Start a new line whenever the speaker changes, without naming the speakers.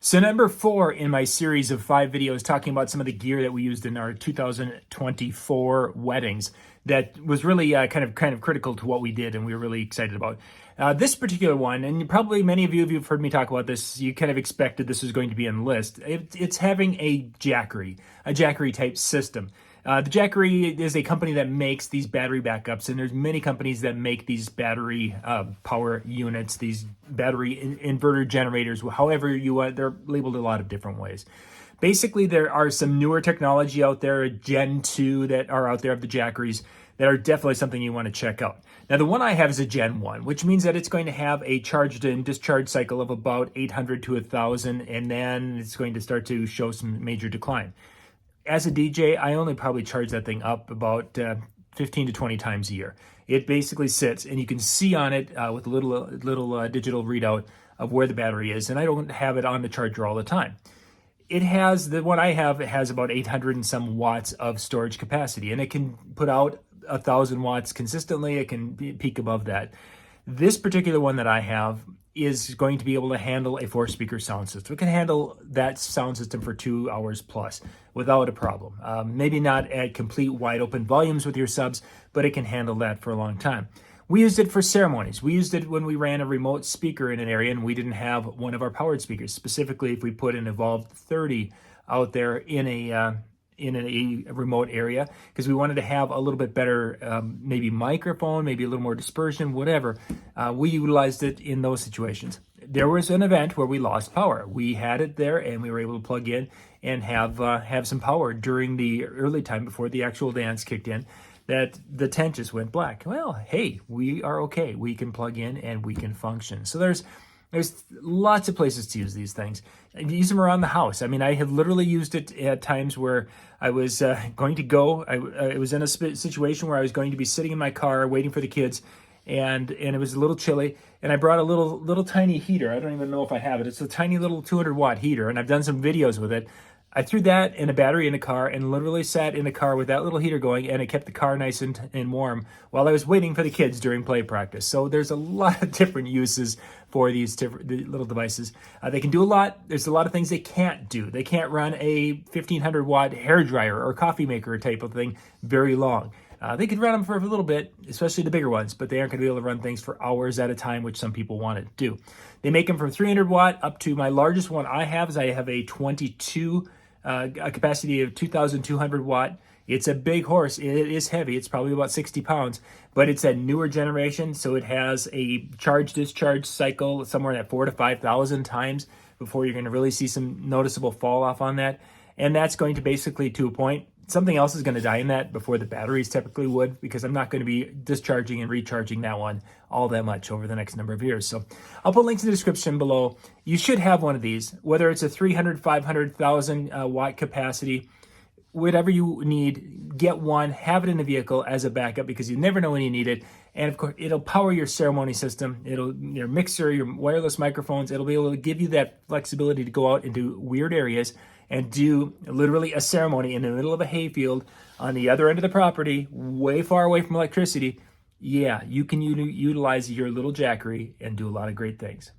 So number 4 in my series of 5 videos talking about some of the gear that we used in our 2024 weddings that was really kind of critical to what we did and we were really excited about. This particular one, and probably many of you, if you've heard me talk about this, you kind of expected this was going to be on the list. It's having a Jackery type system. The Jackery is a company that makes these battery backups, and there's many companies that make these battery power units, these battery inverter generators, however you want. They're labeled a lot of different ways. Basically, there are some newer technology out there, Gen 2, that are out there of the Jackeries that are definitely something you want to check out. Now, the one I have is a Gen 1, which means that it's going to have a charged and discharge cycle of about 800 to 1,000, and then it's going to start to show some major decline. As a DJ, I only probably charge that thing up about 15 to 20 times a year. It basically sits, and you can see on it with a little digital readout of where the battery is, and I don't have it on the charger all the time. It has, the one I have, it has about 800 and some watts of storage capacity, and it can put out 1,000 watts consistently. It can peak above that. This particular one that I have is going to be able to handle a 4-speaker sound system. It can handle that sound system for 2 hours plus without a problem. Maybe not at complete wide open volumes with your subs, but it can handle that for a long time. We used it for ceremonies. We used it when we ran a remote speaker in an area and we didn't have one of our powered speakers. Specifically, if we put an Evolved 30 out there in a remote area, because we wanted to have a little bit better maybe microphone, maybe a little more dispersion, whatever. We utilized it in those situations. There was an event where we lost power. We had it there and we were able to plug in and have some power during the early time before the actual dance kicked in, that the tent just went black. Well, hey, we are okay. We can plug in and we can function. So there's lots of places to use these things. You use them around the house. I mean, I have literally used it at times where I was going to go. I was in a situation where I was going to be sitting in my car waiting for the kids, and it was a little chilly, and I brought a little tiny heater. I don't even know if I have it. It's a tiny little 200-watt heater, and I've done some videos with it. I threw that and a battery in a car and literally sat in the car with that little heater going, and it kept the car nice and warm while I was waiting for the kids during play practice. So there's a lot of different uses for these the little devices. They can do a lot. There's a lot of things they can't do. They can't run a 1,500-watt hair dryer or coffee maker type of thing very long. They could run them for a little bit, especially the bigger ones, but they aren't going to be able to run things for hours at a time, which some people want to do. They make them from 300 watt up to, my largest one I have is I have a 22 a capacity of 2,200 watt. It's a big horse. It is heavy. It's probably about 60 pounds, but it's a newer generation, so it has a charge-discharge cycle somewhere at 4,000 to 5,000 times before you're going to really see some noticeable fall off on that. And that's going to basically, to a point, something else is going to die in that before the batteries typically would, because I'm not going to be discharging and recharging that one all that much over the next number of years. So I'll put links in the description below. You should have one of these, whether it's a 300, 500, 1,000 watt capacity, whatever you need, get one, have it in the vehicle as a backup, because you never know when you need it. And of course, it'll power your ceremony system. It'll, your mixer, your wireless microphones. It'll be able to give you that flexibility to go out into weird areas and do literally a ceremony in the middle of a hayfield on the other end of the property, way far away from electricity. Yeah, you can utilize your little Jackery and do a lot of great things.